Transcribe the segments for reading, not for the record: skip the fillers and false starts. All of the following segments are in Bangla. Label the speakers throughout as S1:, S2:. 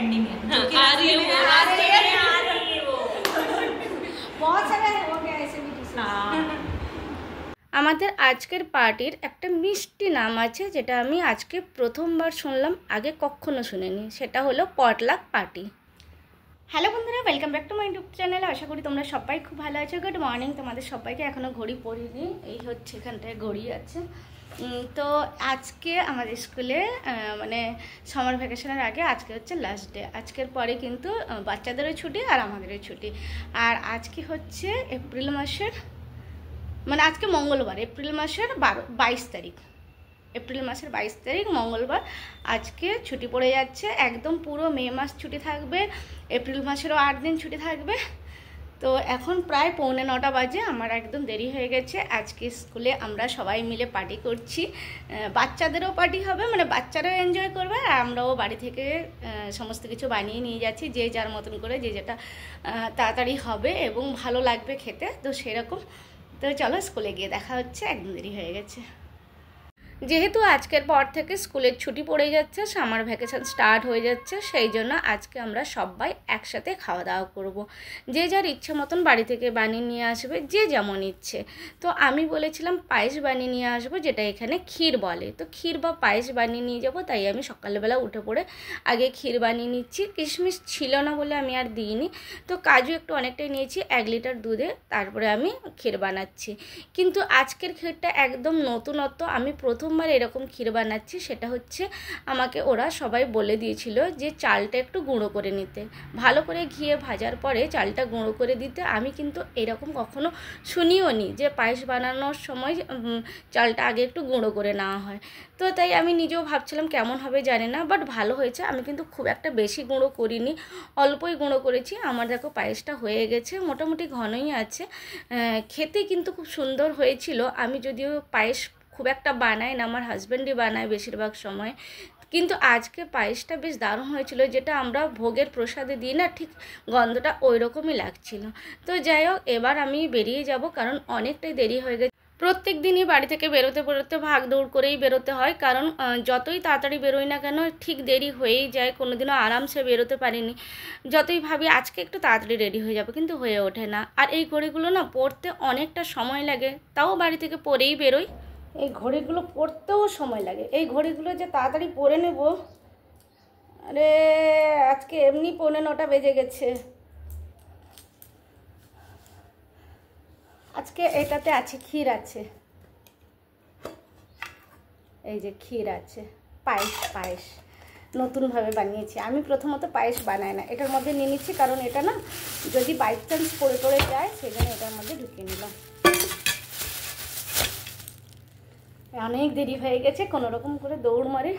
S1: पेंडिंग है।
S2: आ रही है वो
S1: बहुत सारे हो गया ऐसे भी।
S3: আমাদের আজকের পার্টির একটা মিষ্টি নাম আছে, যেটা আমি আজকে প্রথমবার শুনলাম, আগে কখনো শুনিনি। সেটা হলো পটলাক পার্টি। হ্যালো বন্ধুরা, welcome back to my YouTube channel. আশা করি তোমরা সবাই খুব ভালো আছো। গুড মর্নিং তোমাদের সবাইকে। এখনও ঘড়ি পড়িনি, এই হচ্ছে এখানটায় ঘড়ি আছে। তো আজকে আমাদের স্কুলে মানে সামার ভ্যাকেশনের আগে আজকে হচ্ছে লাস্ট ডে। আজকের পরে কিন্তু বাচ্চাদেরও ছুটি আর আমাদেরও ছুটি। আর আজকে হচ্ছে এপ্রিল মাসের, মানে আজকে মঙ্গলবার, এপ্রিল মাসের 22 তারিখ, এপ্রিল মাসের 22 তারিখ মঙ্গলবার। আজকে ছুটি পড়ে যাচ্ছে, একদম পুরো মে মাস ছুটি থাকবে, এপ্রিল মাসেরও 8 দিন ছুটি থাকবে। তো এখন প্রায় 8:45 বাজে, আমার একদম দেরি হয়ে গেছে। আজকে স্কুলে আমরা সবাই মিলে পার্টি করছি, বাচ্চাদেরও পার্টি হবে, মানে বাচ্চারাও এনজয় করবে আর আমরাও বাড়ি থেকে সমস্ত কিছু বানিয়ে নিয়ে যাচ্ছি, যে যার মতন করে, যে যেটা তাড়াতাড়ি হবে এবং ভালো লাগবে খেতে। তো সেরকম, তো চলো স্কুলে গিয়ে দেখা হচ্ছে, একদম দেরি হয়ে গেছে। যেহেতু আজকের পর থেকে স্কুলের ছুটি পড়ে যাচ্ছে, সামার ভ্যাকেশন স্টার্ট হয়ে যাচ্ছে, সেই জন্য আজকে আমরা সবাই একসাথে খাওয়া দাওয়া করব। যে যার ইচ্ছে মতন বাড়ি থেকে বানিয়ে নিয়ে আসবে, যে যেমন ইচ্ছে। তো আমি বলেছিলাম পায়েস বানিয়ে নিয়ে আসবো, যেটা এখানে ক্ষীর বলে। তো ক্ষীর বা পায়েস বানিয়ে নিয়ে যাব, তাই আমি সকালবেলা উঠে পড়ে আগে ক্ষীর বানিয়ে নিচ্ছি। কিশমিশ ছিল না বলে আমি আর দিইনি। তো কাজু একটু অনেকটাই নিয়েছি, 1 লিটার দুধে, তারপরে আমি ক্ষীর বানাচ্ছি। কিন্তু আজকের ক্ষীরটা একদম নতুনত্ব, আমি প্রথমবার এরকম ক্ষীর বানাচ্ছি। সেটা হচ্ছে আমাকে ওরা সবাই বলে দিয়েছিল যে চালটা একটু গুঁড়ো করে নিতে, ভালো করে ঘিয়ে ভাজার পরে চালটা গুঁড়ো করে দিতে। আমি কিন্তু এরকম কখনো শুনিও নি যে পায়েস বানানোর সময় চালটা আগে একটু গুঁড়ো করে নেওয়া হয়। তো তাই আমি নিজেও ভাবছিলাম কেমন হবে জানি না, বাট ভালো হয়েছে। আমি কিন্তু খুব একটা বেশি গুঁড়ো করিনি, অল্পই গুঁড়ো করেছি। আমার দেখো পায়েসটা হয়ে গেছে, মোটামুটি ঘনই আছে, খেতে কিন্তু খুব সুন্দর হয়েছিল। আমি যদিও পায়েস খুব একটা বানাই না, আমার হাজব্যান্ডই বানায় বেশিরভাগ সময়, কিন্তু আজকে পায়েসটা বেশ দারুণ হয়েছিল। যেটা আমরা ভোগের প্রসাদে দিই না, ঠিক গন্ধটা ওই রকমই লাগছিল। তো যাই হোক, এবার আমি বেরিয়ে যাব, কারণ অনেকটাই দেরি হয়ে গেছে। প্রত্যেক দিনই বাড়ি থেকে বেরোতে ভাগ দৌড় করেই বেরোতে হয়, কারণ যতই তাড়াতাড়ি বেরোই না কেন ঠিক দেরি হয়েই যায়। কোনোদিনও আরামসে বেরোতে পারিনি, যতই ভাবি আজকে একটু তাড়াতাড়ি রেডি হয়ে যাবে, কিন্তু হয়ে ওঠে না। আর এই ঘড়িগুলো না পরতে অনেকটা সময় লাগে, তাও বাড়ি থেকে পরেই বেরোই। এই ঘড়িগুলো পরতেও সময় লাগে, এই ঘড়িগুলো যে তাড়াতাড়ি পরে নেব, আরে আজকে এমনি 9:45 বেজে গেছে। আজকে এটাতে আছে ক্ষীর আছে, এই যে ক্ষীর আছে, পায়েস নতুনভাবে বানিয়েছি। আমি প্রথমত পায়েস বানাই না, এটার মধ্যে নিয়ে নিচ্ছি, কারণ এটা না যদি বাই চান্স পড়ে যায়, সেই জন্য এটার মধ্যে ঢুকিয়ে নিলাম। অনেক দেরি হয়ে গেছে, কোনো রকম করে দৌড় মারে।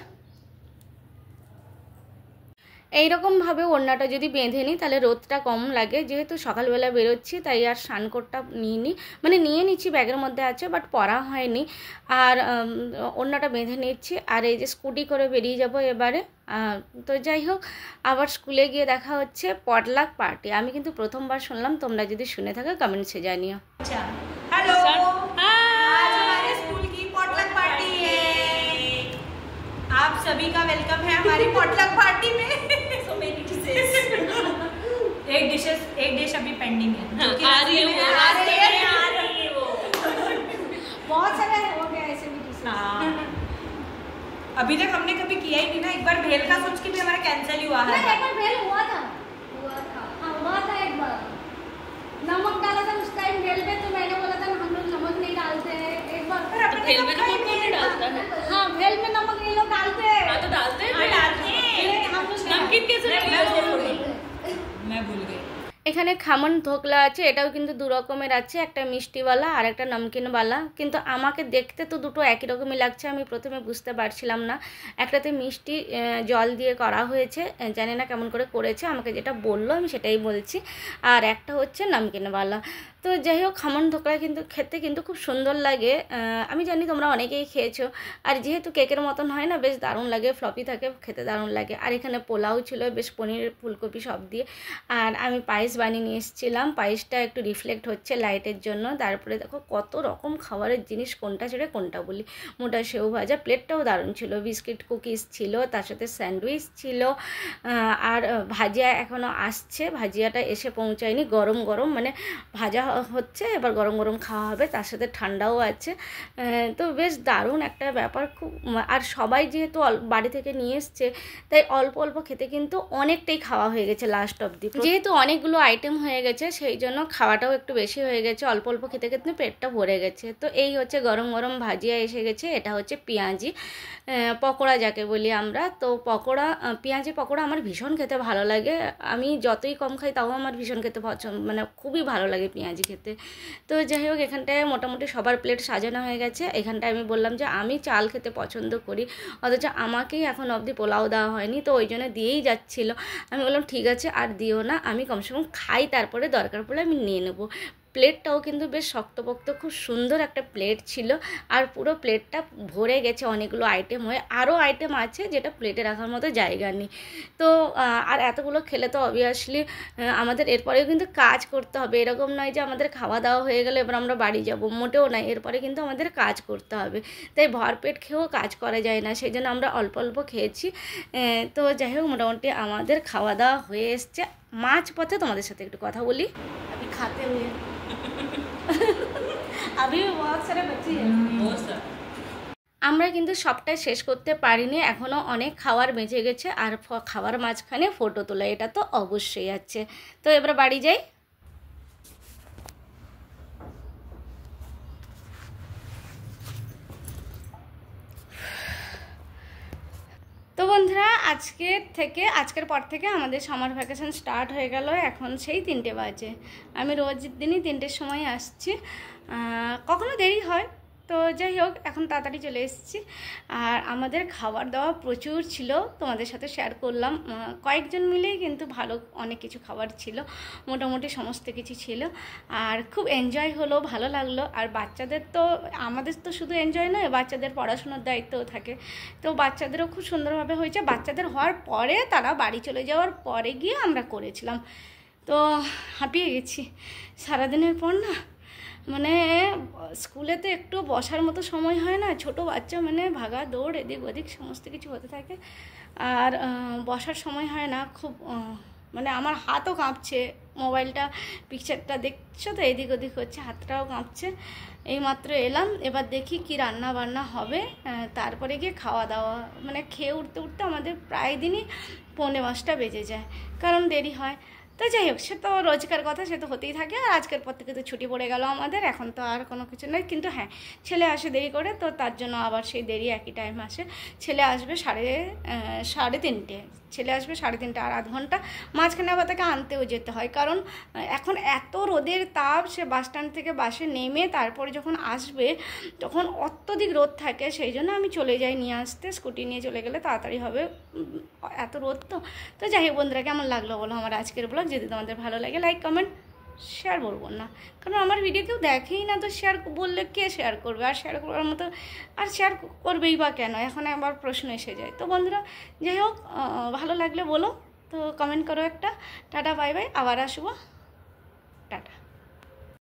S3: এইরকমভাবে ওড়নাটা যদি বেঁধে নিই তাহলে রোদটা কম লাগে। যেহেতু সকালবেলা বেরোচ্ছি, তাই আর সানকোটটা নিইনি, মানে নিয়ে নিচ্ছি, ব্যাগের মধ্যে আছে, বাট পরা হয়নি। আর ওড়নাটা বেঁধে নিচ্ছি, আর এই যে স্কুটি করে বেরিয়ে যাব এবারে। তো যাই হোক, আবার স্কুলে গিয়ে দেখা হচ্ছে। পটলাক পার্টি আমি কিন্তু প্রথমবার শুনলাম, তোমরা যদি শুনে থাকো কমেন্টসে জানিও।
S1: अच्छा, हेलो, आज हमारे स्कूल की पॉटलक पार्टी है। आप सभी का वेलकम है हमारी पॉटलक पार्टी में। So many dishes. एक डिश अभी पेंडिंग है।
S2: आ रही है वो
S1: बहुत सारे हो गया ऐसे भी डिशेस। अभी तक हमने कभी किया ही नहीं ना। एक बार भेल का सोच के भी हमारा कैंसिल ही हुआ है।
S4: एक बार भेल हुआ था हाँ हुआ था एक बार। नमक डाला था उस टाइम भेल में, तो मैंने बोला था हम लोग नमक नहीं डालते हैं। एक बार
S2: भेल में नमक नहीं डालता है।
S4: हाँ भेल में नमक ये लोग डालते हैं।
S2: हाँ तो डालते हैं,
S4: हम लोग
S2: नमकीन कैसे
S1: मैं भूल गई।
S3: এখানে খামন ধোকলা আছে, এটাও কিন্তু 2 রকমের আছে, একটা মিষ্টিওয়ালা আর একটা নমকিনওয়ালা। কিন্তু আমাকে দেখতে তো দুটো একই রকমই লাগছে, আমি প্রথমে বুঝতে পারছিলাম না। একটাতে মিষ্টি জল দিয়ে করা হয়েছে, জানি না কেমন করে করেছে, আমাকে যেটা বললো আমি সেটাই বলছি। আর একটা হচ্ছে নমকিনওয়ালা। তো যাই হোক, খামন ধোকলা কিন্তু খেতে কিন্তু খুব সুন্দর লাগে। আমি জানি তোমরা অনেকেই খেয়েছো। আর যেহেতু কেকের মতন হয় না, বেশ দারুণ লাগে, ফ্লপি থাকে, খেতে দারুণ লাগে। আর এখানে পোলাও ছিল, বেশ পনির ফুলকপি সব দিয়ে। আর আমি পায়েস বানিয়ে নিয়ে এসেছিলাম। পায়েসটা একটু রিফ্লেক্ট হচ্ছে লাইটের জন্য। তারপরে দেখো কত রকম খাবারের জিনিস, কোনটা ছেড়ে কোনটা বলি। মোটা সেও ভাজা, প্লেটটাও দারুণ ছিল, বিস্কিট কুকিজ ছিল, তার সাথে স্যান্ডউইচ ছিল, আর ভাজিয়া এখনও আসছে, ভাজিয়াটা এসে পৌঁছায়নি। গরম গরম মানে ভাজা হচ্ছে, এবার গরম গরম খাওয়া হবে, তার সাথে ঠান্ডাও আছে। তো বেশ দারুণ একটা ব্যাপার খুব। আর সবাই যেহেতু বাড়ি থেকে নিয়ে এসছে, তাই অল্প অল্প খেতে কিন্তু অনেকটাই খাওয়া হয়ে গেছে লাস্ট অবধি। যেহেতু অনেকগুলো আইটেম হয়ে গেছে, সেই জন্য খাওয়াটাও একটু বেশি হয়ে গেছে, অল্প অল্প খেতে খেতে পেটটা ভরে গেছে। তো এই হচ্ছে গরম গরম ভাজিয়া এসে গেছে, এটা হচ্ছে পেঁয়াজি পকোড়া যাকে বলি আমরা। তো পকোড়া, পেঁয়াজি পকোড়া আমার ভীষণ খেতে ভালো লাগে। আমি যতই কম খাই তাও আমার ভীষণ খেতে পছন্দ, মানে খুবই ভালো লাগে পেঁয়াজি খেতে। তো যাই হোক, এখানটায় মোটামুটি সবার প্লেট সাজানো হয়ে গেছে। এখানটায় আমি বললাম যে আমি চাল খেতে পছন্দ করি, অথচ আমাকেই এখন অবধি পোলাও দেওয়া হয়নি, তো ওই জন্য দিয়েই যাচ্ছিলো। আমি বললাম ঠিক আছে আর দিও না, আমি কমসে কম খাই, তারপরে দরকার পড়লে আমি নিয়ে নেবো। প্লেটটাও কিন্তু বেশ শক্তপোক্ত, খুব সুন্দর একটা প্লেট ছিল, আর পুরো প্লেটটা ভরে গেছে অনেকগুলো আইটেম হয়ে। আরও আইটেম আছে যেটা প্লেটে রাখার মতো জায়গা নেই। তো আর এতগুলো খেলে তো অবভিয়াসলি আমাদের এরপরেও কিন্তু কাজ করতে হবে। এরকম নয় যে আমাদের খাওয়া দাওয়া হয়ে গেলে এবার আমরা বাড়ি যাব, মোটেও নয়। এরপরে কিন্তু আমাদের কাজ করতে হবে, তাই ভরপেট খেয়েও কাজ করা যায় না, সেই জন্য আমরা অল্প অল্প খেয়েছি। তো যাই হোক, মোটামুটি আমাদের খাওয়া দাওয়া হয়ে এসছে। মাঝ পথে তোমাদের সাথে একটু কথা বলি। আমি খাতে হুয়ে अभी बहुत सारे बच्चे हैं। আমরা কিন্তু সবটাই শেষ করতে পারিনি, এখনও অনেক খাবার বেঁচে গেছে, আর খাওয়ার মাঝখানে ফটো তোলা এটা তো অবশ্যই আছে। তো এবার বাড়ি যাই। তো বন্ধুরা, আজকের পর থেকে আমাদের সামার ভ্যাকেশন স্টার্ট হয়ে গেল। এখন সেই 3টে বাজে। আমি রোজ দিনই 3টের সময় আসছি, কখনো দেরি হয়। তো যাই হোক, এখন তাড়াতাড়ি চলে এসেছি। আর আমাদের খাবার দাওয়া প্রচুর ছিল, তোমাদের সাথে শেয়ার করলাম। কয়েকজন মিলেই কিন্তু ভালো অনেক কিছু খাবার ছিল, মোটামুটি সমস্ত কিছু ছিল। আর খুব এনজয় হলো, ভালো লাগলো। আর বাচ্চাদের তো, আমাদের তো শুধু এনজয় নয়, বাচ্চাদের পড়াশোনার দায়িত্বও থাকে। তো বাচ্চাদেরও খুব সুন্দরভাবে হয়েছে। বাচ্চাদের হওয়ার পরে, তারা বাড়ি চলে যাওয়ার পরে গিয়ে আমরা করেছিলাম। তো হাঁপিয়ে গেছি সারাদিনের পর না। মানে স্কুলে তো একটু বসার মতো সময় হয় না, ছোট বাচ্চা মানে ভাগা দৌড় এদিক ওদিক সমস্ত কিছু হতে থাকে, আর বসার সময় হয় না। খুব মানে আমার হাতও কাঁপছে, মোবাইলটা পিকচারটা দেখছো তো এদিক ওদিক হচ্ছে, হাতটাও কাঁপছে। এইমাত্র এলাম, এবার দেখি কি রান্না বান্না হবে, তারপরে গিয়ে খাওয়া দাওয়া। মানে খেয়ে উঠতে উঠতে আমাদের প্রায় দিনই 5:45 বেজে যায়, কারণ দেরি হয়। তো যাই হোক, সে তো রোজকার কথা, সে তো হতেই থাকে। আর আজকের পর থেকে তো ছুটি পড়ে গেল আমাদের, এখন তো আর কোনো কিছু নয়। কিন্তু হ্যাঁ, ছেলে আসে দেরি করে, তো তার জন্য আবার সেই দেরি একই টাইম আসে। ছেলে আসবে সাড়ে 3টে, ছেলে আসবে 3:30, আর আধ ঘন্টা মাঝখানে আবার তাকে আনতেও যেতে হয়। কারণ এখন এত রোদের তাপ, সে বাস স্ট্যান্ড থেকে বাসে নেমে তারপরে যখন আসবে তখন অত্যধিক রোদ থাকে, সেই জন্য আমি চলে যাই নিয়ে আসতে। স্কুটি নিয়ে চলে গেলে তাড়াতাড়ি হবে, এত রোদ তো। তো যাই হোক বন্ধুরা, কেমন লাগলো বলো আমার আজকের ব্লগ? যদি তোমাদের ভালো লাগে লাইক কমেন্ট শেয়ার বলবো না, কারণ আমার ভিডিও কেউ দেখেই না, তো শেয়ার বললে কে শেয়ার করবে? আর শেয়ার করার মতো আর শেয়ার করবেই বা কেন, এখন আবার প্রশ্ন এসে যায়। তো বন্ধুরা, যাই হোক, ভালো লাগলে বলো, তো কমেন্ট করো একটা। টাটা বাই বাই, আবার আসবো, টাটা।